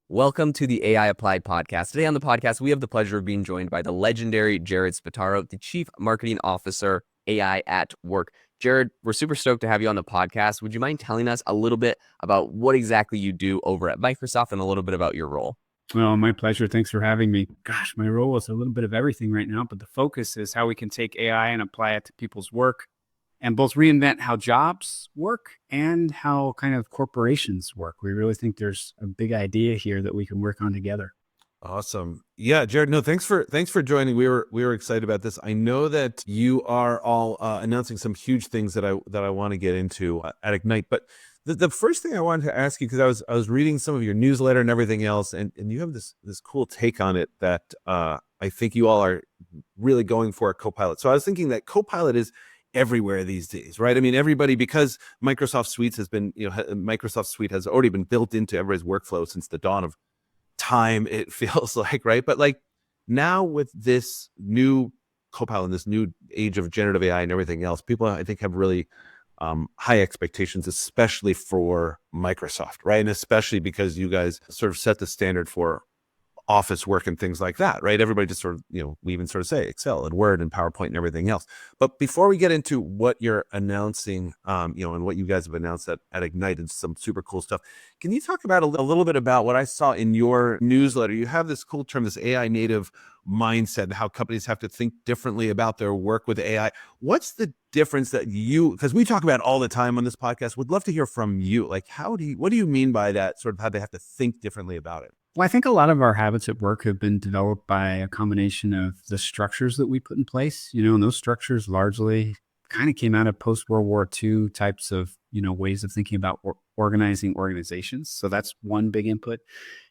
Welcome to the AI Applied podcast. Today on the podcast, we have the pleasure of being joined by the legendary Jared Spataro, the Chief Marketing Officer, AI at Work. Jared, we're super stoked to have you on the podcast. Would you mind telling us a little bit about what exactly you do over at Microsoft and a little bit about your role? Well, my pleasure. Thanks for having me. Gosh, my role is a little bit of everything right now, but the focus is how we can take AI and apply it to people's work and both reinvent how jobs work and how kind of corporations work. We really think there's a big idea here that we can work on together. Awesome. Yeah, Jared, no, thanks for joining. We were excited about this. I know that you are all announcing some huge things that I want to get into at Ignite, but the first thing I wanted to ask you, because I was reading some of your newsletter and everything else, and you have this cool take on it that I think you all are really going for at Copilot. So I was thinking that Copilot is everywhere these days, right? I mean, everybody, because Microsoft Suites has been, Microsoft Suite has already been built into everybody's workflow since the dawn of time, it feels like, right? But like now with this new Copilot, this new age of generative AI and everything else, people I think have really high expectations, especially for Microsoft, right? And especially because you guys sort of set the standard for office work and things like that, right? Everybody just sort of, we even sort of say Excel and Word and PowerPoint and everything else. But before we get into what you're announcing, and what you guys have announced at Ignite and some super cool stuff, can you talk about a little bit about what I saw in your newsletter? You have this cool term, this AI native mindset, and how companies have to think differently about their work with AI. What's the difference that because we talk about it all the time on this podcast, would love to hear from you. Like, what do you mean by that, sort of how they have to think differently about it? Well, I think a lot of our habits at work have been developed by a combination of the structures that we put in place, and those structures largely kind of came out of post-World War II types of, ways of thinking about organizing organizations. So that's one big input.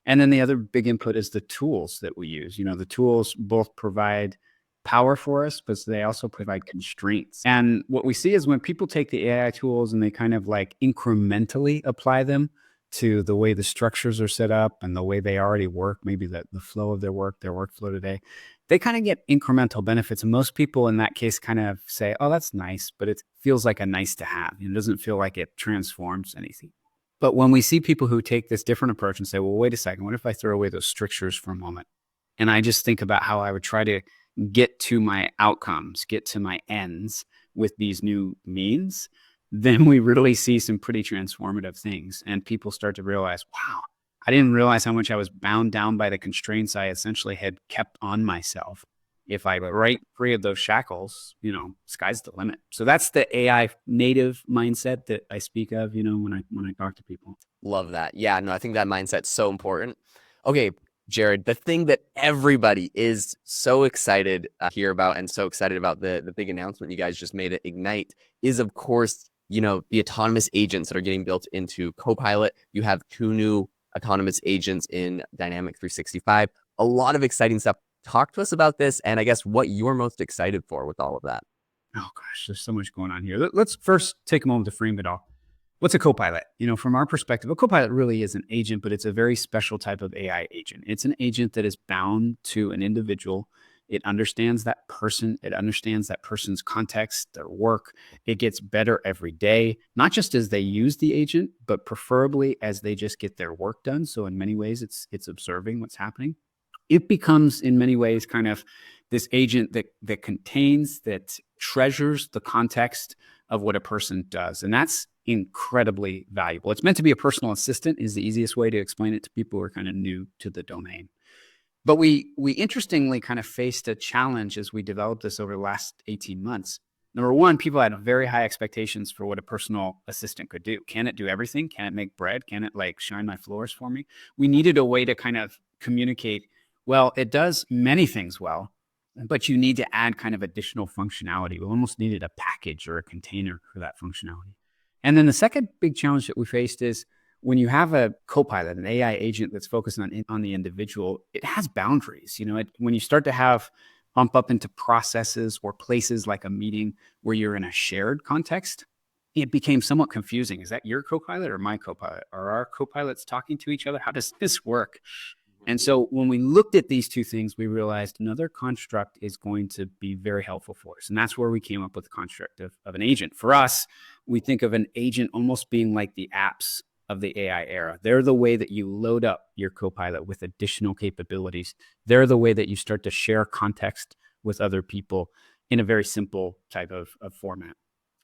And then the other big input is the tools that we use. The tools both provide power for us, but they also provide constraints. And what we see is when people take the AI tools and they kind of like incrementally apply them to the way the structures are set up and the way they already work, maybe the flow of their work, their workflow today, they kind of get incremental benefits. And most people in that case kind of say, oh, that's nice, but it feels like a nice to have. It doesn't feel like it transforms anything. But when we see people who take this different approach and say, well, wait a second, what if I throw away those strictures for a moment? And I just think about how I would try to get to my outcomes, get to my ends with these new means, then we really see some pretty transformative things. And people start to realize, wow, I didn't realize how much I was bound down by the constraints I essentially had kept on myself. If I break free of those shackles, sky's the limit. So that's the AI native mindset that I speak of, when I talk to people. Love that. Yeah, no, I think that mindset's so important. Okay, Jared, the thing that everybody is so excited to hear about and so excited about the big announcement you guys just made at Ignite is, of course, the autonomous agents that are getting built into Copilot. You have 2 new autonomous agents in Dynamics 365. A lot of exciting stuff. Talk to us about this and I guess what you're most excited for with all of that. Oh gosh, there's so much going on here. Let's first take a moment to frame it all. What's a Copilot? From our perspective, a Copilot really is an agent, but it's a very special type of AI agent. It's an agent that is bound to an individual. It understands that person. It understands that person's context, their work. It gets better every day, not just as they use the agent, but preferably as they just get their work done. So in many ways, it's observing what's happening. It becomes in many ways kind of this agent that contains, that treasures the context of what a person does. And that's incredibly valuable. It's meant to be a personal assistant is the easiest way to explain it to people who are kind of new to the domain. But we interestingly kind of faced a challenge as we developed this over the last 18 months. Number one, people had very high expectations for what a personal assistant could do. Can it do everything? Can it make bread? Can it like shine my floors for me? We needed a way to kind of communicate, well, it does many things well, but you need to add kind of additional functionality. We almost needed a package or a container for that functionality. And then the second big challenge that we faced is when you have a Copilot, an AI agent that's focused on the individual, it has boundaries. When you start to bump up into processes or places like a meeting where you're in a shared context, it became somewhat confusing. Is that your Copilot or my Copilot? Are our Copilots talking to each other? How does this work? And so when we looked at these two things, we realized another construct is going to be very helpful for us. And that's where we came up with the construct of an agent. For us, we think of an agent almost being like the apps of the AI era. They're the way that you load up your Copilot with additional capabilities. They're the way that you start to share context with other people in a very simple type of format.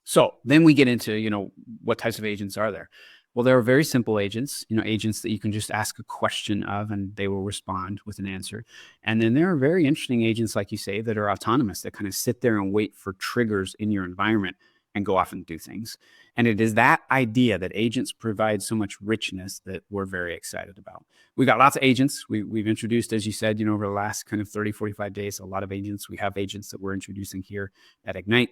So then we get into, what types of agents are there? Well, there are very simple agents, agents that you can just ask a question of and they will respond with an answer. And then there are very interesting agents, like you say, that are autonomous, that kind of sit there and wait for triggers in your environment and go off and do things. And it is that idea that agents provide so much richness that we're very excited about. We've got lots of agents. We've introduced, as you said, over the last kind of 30, 45 days, a lot of agents. We have agents that we're introducing here at Ignite.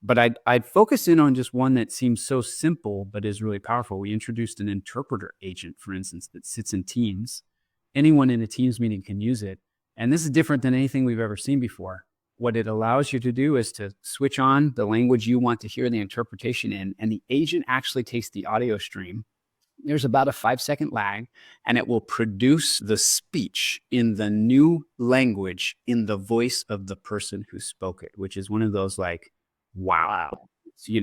But I'd focus in on just one that seems so simple, but is really powerful. We introduced an interpreter agent, for instance, that sits in Teams. Anyone in a Teams meeting can use it. And this is different than anything we've ever seen before. What it allows you to do is to switch on the language you want to hear the interpretation in, and the agent actually takes the audio stream. There's about a 5-second lag, and it will produce the speech in the new language in the voice of the person who spoke it, which is one of those like, wow. So,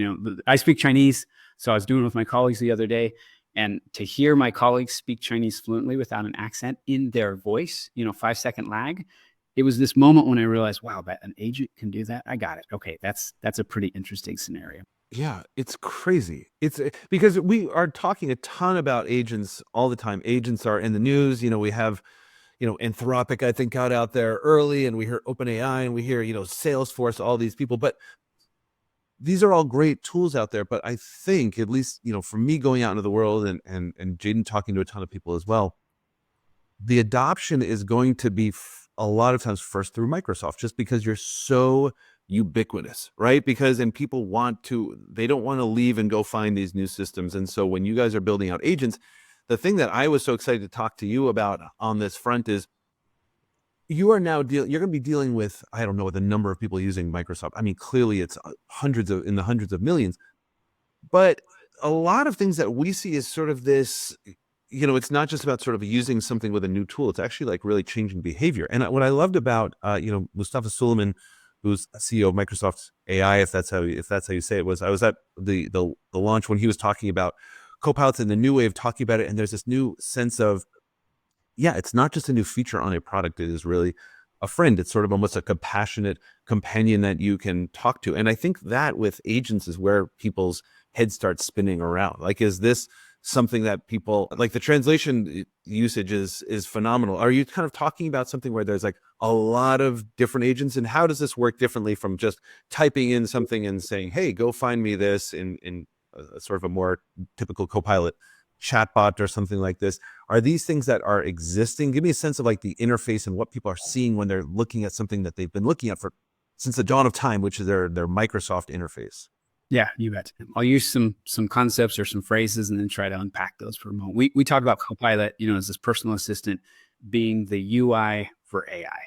I speak Chinese, so I was doing it with my colleagues the other day, and to hear my colleagues speak Chinese fluently without an accent in their voice, 5-second lag, it was this moment when I realized, wow, but an agent can do that. I got it. Okay, that's a pretty interesting scenario. Yeah, it's crazy. It's because we are talking a ton about agents all the time. Agents are in the news. We have, Anthropic, I think, got out there early, and we hear OpenAI, and we hear, Salesforce, all these people. But these are all great tools out there. But I think, at least, for me going out into the world and Jaeden talking to a ton of people as well, the adoption is going to be a lot of times first through Microsoft, just because you're so ubiquitous, right? And people they don't want to leave and go find these new systems. And so when you guys are building out agents, the thing that I was so excited to talk to you about on this front is you are now you're going to be dealing with, I don't know the number of people using Microsoft. I mean, clearly it's in the hundreds of millions, but a lot of things that we see is sort of this, it's not just about sort of using something with a new tool. It's actually like really changing behavior. And what I loved about, Mustafa Suleiman, who's CEO of Microsoft AI, if that's how you say it, I was at the launch when he was talking about Copilots and the new way of talking about it. And there's this new sense of, it's not just a new feature on a product. It is really a friend. It's sort of almost a compassionate companion that you can talk to. And I think that with agents is where people's heads start spinning around. Like, is this something that people like? The translation usage is phenomenal. Are you kind of talking about something where there's like a lot of different agents, and how does this work differently from just typing in something and saying, hey, go find me this in a sort of a more typical Copilot chatbot or something like this? Are these things that are existing? Give me a sense of like the interface and what people are seeing when they're looking at something that they've been looking at for since the dawn of time, which is their Microsoft interface. Yeah, you bet. I'll use some concepts or some phrases and then try to unpack those for a moment. We talk about Copilot, as this personal assistant being the UI for AI.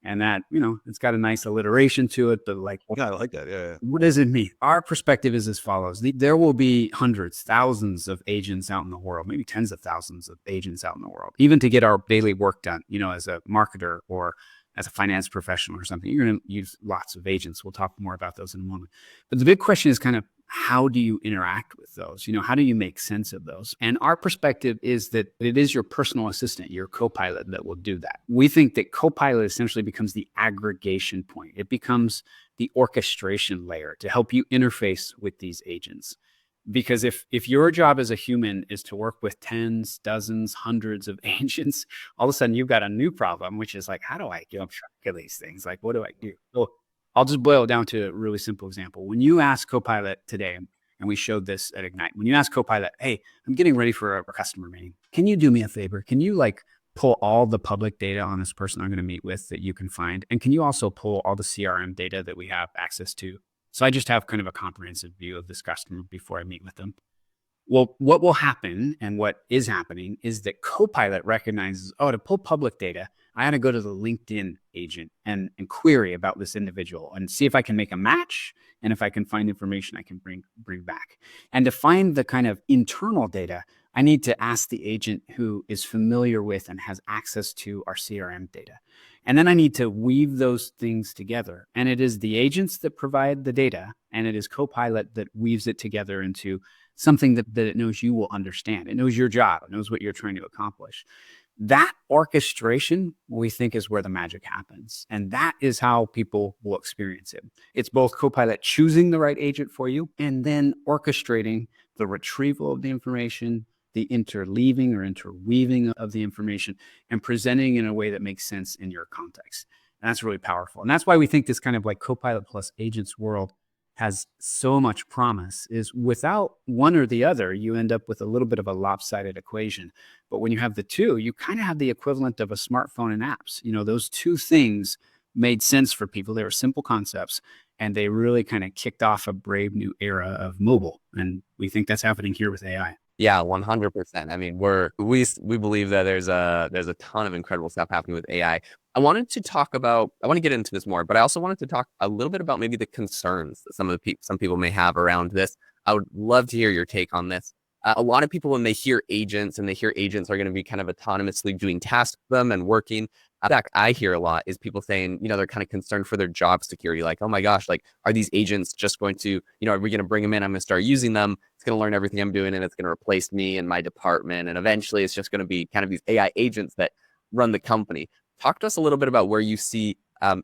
And that, it's got a nice alliteration to it, but like, Yeah, I like that. Yeah. What does it mean? Our perspective is as follows. There will be hundreds, thousands of agents out in the world, maybe tens of thousands of agents out in the world, even to get our daily work done, as a marketer or as a finance professional or something. You're going to use lots of agents. We'll talk more about those in a moment. But the big question is kind of, how do you interact with those? How do you make sense of those? And our perspective is that it is your personal assistant, your Copilot, that will do that. We think that Copilot essentially becomes the aggregation point. It becomes the orchestration layer to help you interface with these agents. Because if your job as a human is to work with tens, dozens, hundreds of agents, all of a sudden you've got a new problem, which is like, how do I keep track of these things? Like, what do I do? So I'll just boil it down to a really simple example. When you ask Copilot today, and we showed this at Ignite, when you ask Copilot, hey, I'm getting ready for a customer meeting. Can you do me a favor? Can you pull all the public data on this person I'm going to meet with that you can find? And can you also pull all the CRM data that we have access to? So I just have kind of a comprehensive view of this customer before I meet with them. Well, what will happen and what is happening is that Copilot recognizes, to pull public data, I had to go to the LinkedIn agent and query about this individual and see if I can make a match. And if I can find information I can bring back. And to find the kind of internal data, I need to ask the agent who is familiar with and has access to our CRM data. And then I need to weave those things together. And it is the agents that provide the data, and it is Copilot that weaves it together into something that it knows you will understand. It knows your job. It knows what you're trying to accomplish. That orchestration, we think, is where the magic happens. And that is how people will experience it. It's both Copilot choosing the right agent for you and then orchestrating the retrieval of the information, the interleaving or interweaving of the information, and presenting in a way that makes sense in your context. And that's really powerful. And that's why we think this kind of like Copilot plus agents world has so much promise. Is without one or the other, you end up with a little bit of a lopsided equation. But when you have the two, you kind of have the equivalent of a smartphone and apps. Those two things made sense for people. They were simple concepts, and they really kind of kicked off a brave new era of mobile. And we think that's happening here with AI. Yeah, 100%. I mean, we believe that there's a ton of incredible stuff happening with AI. I want to get into this more, but I also wanted to talk a little bit about maybe the concerns that some people may have around this. I would love to hear your take on this. A lot of people, when they hear agents and they hear agents are going to be kind of autonomously doing tasks for them and working. In fact, I hear a lot is people saying, they're kind of concerned for their job security. Like, oh my gosh, like, are these agents just going to, are we going to bring them in? I'm going to start using them. It's going to learn everything I'm doing and it's going to replace me and my department. And eventually it's just going to be kind of these AI agents that run the company. Talk to us a little bit about where you see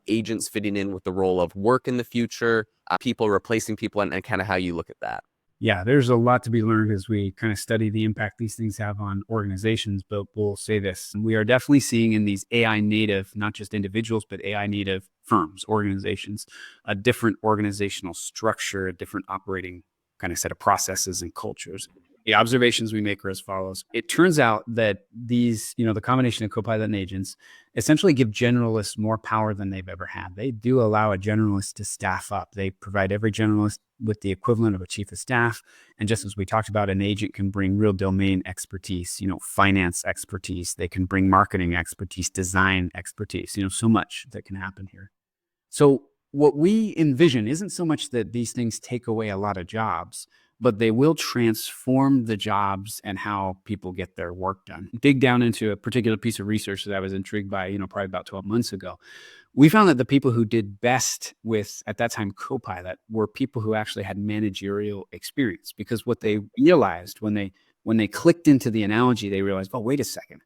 agents fitting in with the role of work in the future, people replacing people, and kind of how you look at that. Yeah, there's a lot to be learned as we kind of study the impact these things have on organizations. But we'll say this, we are definitely seeing in these AI native, not just individuals, but AI native firms, organizations, a different organizational structure, a different operating kind of set of processes and cultures. The observations we make are as follows. It turns out that these, the combination of Copilot and agents essentially give generalists more power than they've ever had. They do allow a generalist to staff up. They provide every generalist with the equivalent of a chief of staff. And just as we talked about, an agent can bring real domain expertise, finance expertise. They can bring marketing expertise, design expertise, so much that can happen here. So what we envision isn't so much that these things take away a lot of jobs, but they will transform the jobs and how people get their work done. Dig down into a particular piece of research that I was intrigued by, probably about 12 months ago. We found that the people who did best with, at that time, Copilot were people who actually had managerial experience, because what they realized when they clicked into the analogy, they realized, oh, wait a second,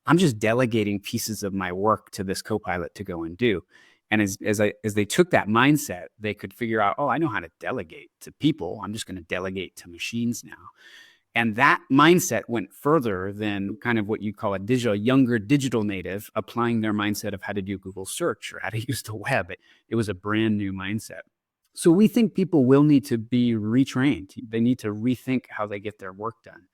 I'm just delegating pieces of my work to this Copilot to go and do. And as they took that mindset, they could figure out, oh, I know how to delegate to people. I'm just going to delegate to machines now. And that mindset went further than kind of what you call a younger digital native applying their mindset of how to do Google search or how to use the web. It was a brand new mindset. So we think people will need to be retrained. They need to rethink how they get their work done.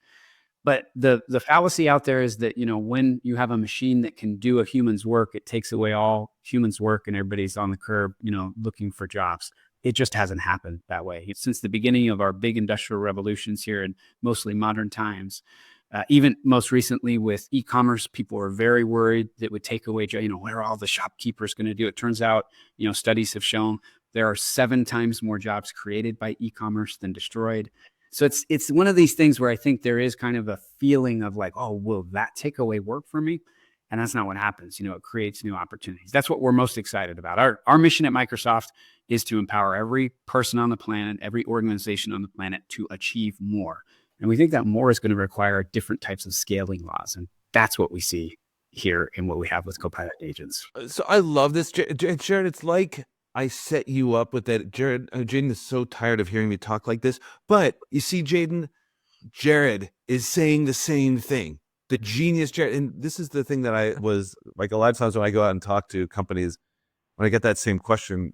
But the fallacy out there is that, when you have a machine that can do a human's work, it takes away all humans' work and everybody's on the curb, looking for jobs. It just hasn't happened that way. Since the beginning of our big industrial revolutions here in mostly modern times, even most recently with e-commerce, people were very worried that it would take away, where are all the shopkeepers going to do? It turns out, studies have shown there are 7 times more jobs created by e-commerce than destroyed. So it's one of these things where I think there is kind of a feeling of like, oh, will that take away work for me? And that's not what happens. It creates new opportunities. That's what we're most excited about. Our mission at Microsoft is to empower every person on the planet, every organization on the planet to achieve more. And we think that more is going to require different types of scaling laws. And that's what we see here in what we have with Copilot agents. So I love this, Jared. It's like I set you up with that. Jaeden is so tired of hearing me talk like this. But you see, Jared is saying the same thing. The genius Jared. And this is the thing that I was like a lot of times when I go out and talk to companies, when I get that same question,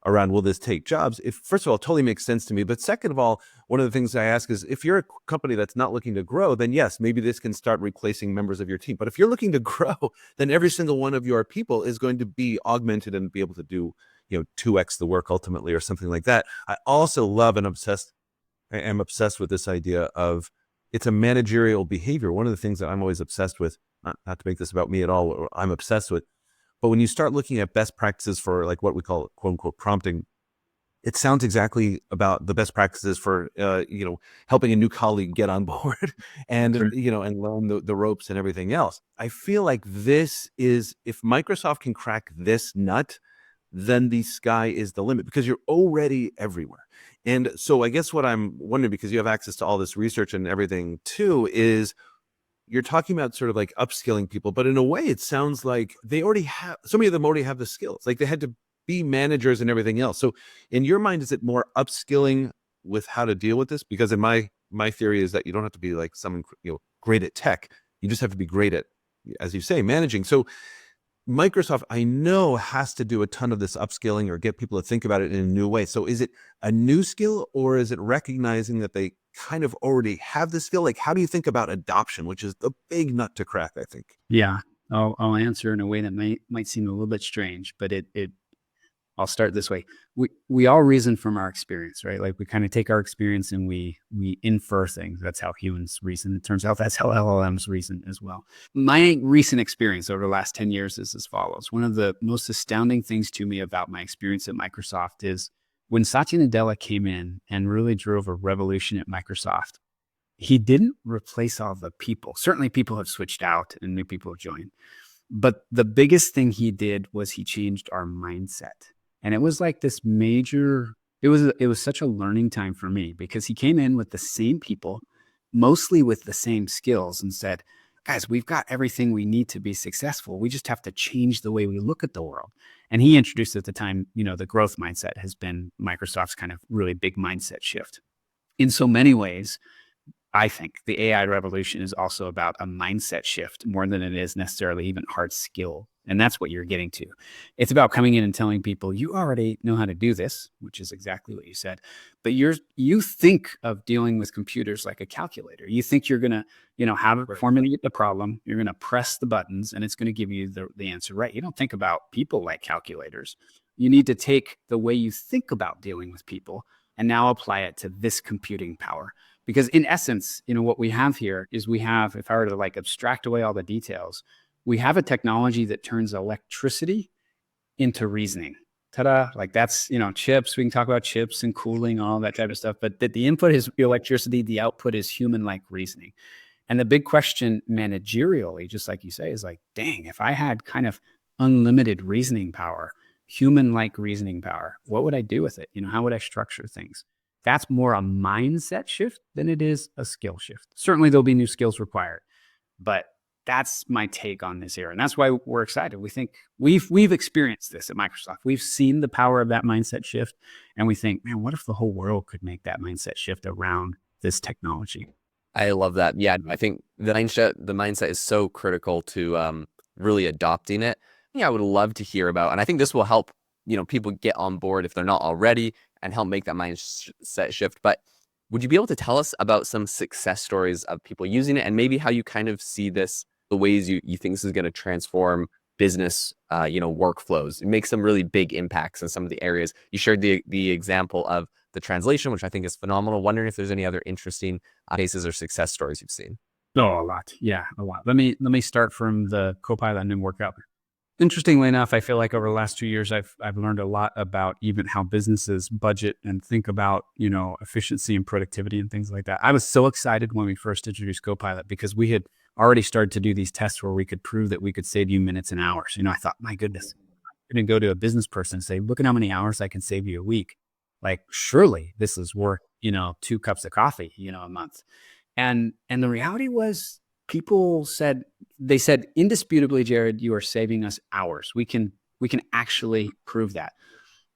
around will this take jobs? First of all, it totally makes sense to me. But second of all, one of the things I ask is if you're a company that's not looking to grow, then yes, maybe this can start replacing members of your team. But if you're looking to grow, then every single one of your people is going to be augmented and be able to do 2x the work ultimately or something like that. I also love and am obsessed with this idea of it's a managerial behavior. One of the things that I'm always obsessed with, not to make this about me at all, I'm obsessed with, but when you start looking at best practices for like what we call quote unquote prompting, it sounds exactly about the best practices for, helping a new colleague get on board and, Sure. And learn the ropes and everything else. I feel like this is, if Microsoft can crack this nut, then the sky is the limit because you're already everywhere. And so I guess what I'm wondering, because you have access to all this research and everything too, is you're talking about sort of like upskilling people, but in a way it sounds like they already have, so many of them already have the skills. Like they had to be managers and everything else. So in your mind, is it more upskilling with how to deal with this? Because in my theory is that you don't have to be like someone, great at tech. You just have to be great at, as you say, managing. So Microsoft, I know, has to do a ton of this upskilling or get people to think about it in a new way. So is it a new skill, or is it recognizing that they kind of already have this skill? Like, how do you think about adoption, which is the big nut to crack, I think? Yeah, I'll answer in a way that might seem a little bit strange, but I'll start this way. We all reason from our experience, right? Like we kind of take our experience and we infer things. That's how humans reason. It turns out that's how LLMs reason as well. My recent experience over the last 10 years is as follows. One of the most astounding things to me about my experience at Microsoft is when Satya Nadella came in and really drove a revolution at Microsoft, he didn't replace all the people. Certainly people have switched out and new people have joined. But the biggest thing he did was he changed our mindset. And it was like this major, it was such a learning time for me, because he came in with the same people, mostly with the same skills, and said, guys, we've got everything we need to be successful. We just have to change the way we look at the world. And he introduced at the time, the growth mindset has been Microsoft's kind of really big mindset shift. In so many ways, I think the AI revolution is also about a mindset shift more than it is necessarily even hard skill. And that's what you're getting to. It's about coming in and telling people, you already know how to do this, which is exactly what you said. But you think of dealing with computers like a calculator. You think you're going to, have it formulate the problem. You're going to press the buttons and it's going to give you the answer right. You don't think about people like calculators. You need to take the way you think about dealing with people and now apply it to this computing power. Because in essence, what we have here is if I were to like abstract away all the details, we have a technology that turns electricity into reasoning. Ta-da! Like that's, chips. We can talk about chips and cooling, all that type of stuff. But the input is electricity. The output is human-like reasoning. And the big question managerially, just like you say, is like, dang, if I had kind of unlimited reasoning power, human-like reasoning power, what would I do with it? How would I structure things? That's more a mindset shift than it is a skill shift. Certainly there'll be new skills required, but that's my take on this era. And that's why we're excited. We think we've experienced this at Microsoft. We've seen the power of that mindset shift. And we think, man, what if the whole world could make that mindset shift around this technology? I love that. Yeah, I think the mindset is so critical to really adopting it. Yeah, I would love to hear about, and I think this will help, people get on board if they're not already, and help make that mindset shift. But would you be able to tell us about some success stories of people using it, and maybe how you kind of see this, the ways you think this is going to transform business, workflows, make some really big impacts in some of the areas? You shared the example of the translation, which I think is phenomenal. Wondering if there's any other interesting cases or success stories you've seen. Oh, a lot. Yeah, a lot. Let me start from the Copilot and then work out. Interestingly enough, I feel like over the last 2 years, I've learned a lot about even how businesses budget and think about, efficiency and productivity and things like that. I was so excited when we first introduced Copilot, because we had already started to do these tests where we could prove that we could save you minutes and hours. I thought, my goodness, I'm going to go to a business person and say, look at how many hours I can save you a week. Like, surely this is worth, 2 cups of coffee, a month. And the reality was, people said indisputably, Jared, you are saving us hours. We can actually prove that.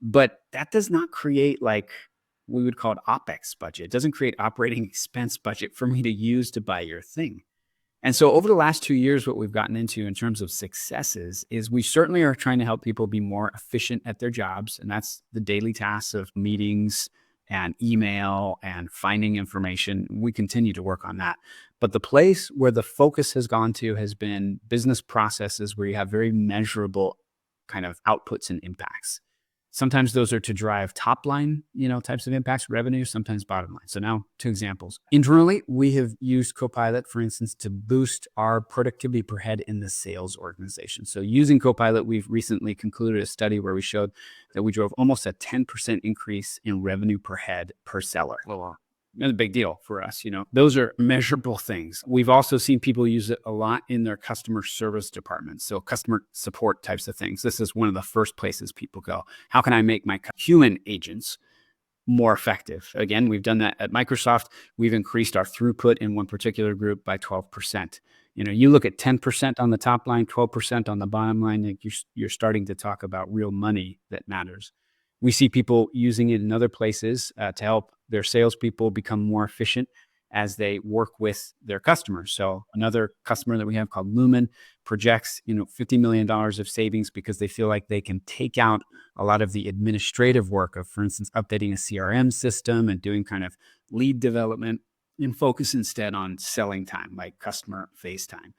But that does not create, like, we would call it OpEx budget. It doesn't create operating expense budget for me to use to buy your thing. And so over the last 2 years, what we've gotten into in terms of successes is we certainly are trying to help people be more efficient at their jobs. And that's the daily tasks of meetings and email and finding information. We continue to work on that. But the place where the focus has gone to has been business processes where you have very measurable kind of outputs and impacts. Sometimes those are to drive top line, types of impacts, revenue, sometimes bottom line. So now 2 examples. Internally, we have used Copilot, for instance, to boost our productivity per head in the sales organization. So using Copilot, we've recently concluded a study where we showed that we drove almost a 10% increase in revenue per head per seller. Oh, wow. That's a big deal for us. Those are measurable things. We've also seen people use it a lot in their customer service departments. So customer support types of things. This is one of the first places people go. How can I make my human agents more effective. Again, we've done that at Microsoft. We've increased our throughput in one particular group by 12%. You look at 10% on the top line, 12% on the bottom line, like you're starting to talk about real money that matters. We see people using it in other places to help their salespeople become more efficient as they work with their customers. So another customer that we have called Lumen projects, $50 million of savings because they feel like they can take out a lot of the administrative work of, for instance, updating a CRM system and doing kind of lead development and focus instead on selling time, like customer face time.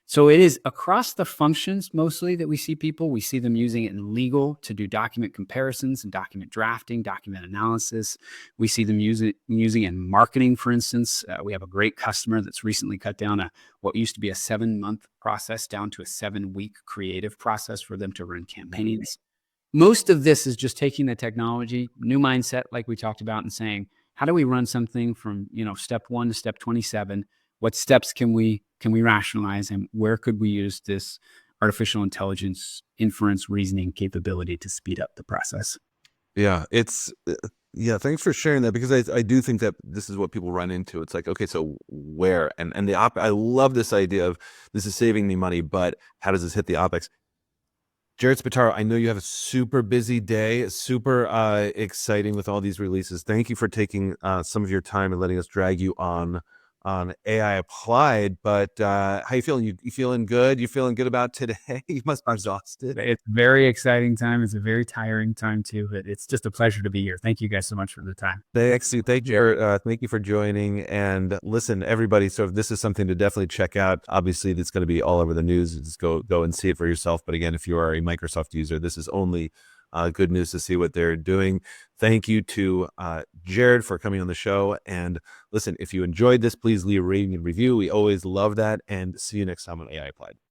So it is across the functions mostly that we see people. We see them using it in legal to do document comparisons and document drafting, document analysis. We see them using it in marketing, for instance. We have a great customer that's recently cut down what used to be a 7-month process down to a 7-week creative process for them to run campaigns. Most of this is just taking the technology, new mindset, like we talked about, and saying, how do we run something from step 1 to step 27? What steps can we rationalize, and where could we use this artificial intelligence inference reasoning capability to speed up the process? Yeah, thanks for sharing that, because I do think that this is what people run into. It's like, okay, so where? And I love this idea of this is saving me money, but how does this hit the OpEx? Jared Spataro, I know you have a super busy day, super exciting with all these releases. Thank you for taking some of your time and letting us drag you on AI applied. But how you feeling? You feeling good? You feeling good about today? You must be exhausted. It's a very exciting time. It's a very tiring time too. But it's just a pleasure to be here. Thank you guys so much for the time. Thank you, Jared. Thank you for joining. And listen, everybody. So this is something to definitely check out. Obviously, it's going to be all over the news. Just go and see it for yourself. But again, if you are a Microsoft user, this is only good news to see what they're doing. Thank you to Jared for coming on the show. And listen, if you enjoyed this, please leave a rating and review. We always love that. And see you next time on AI Applied.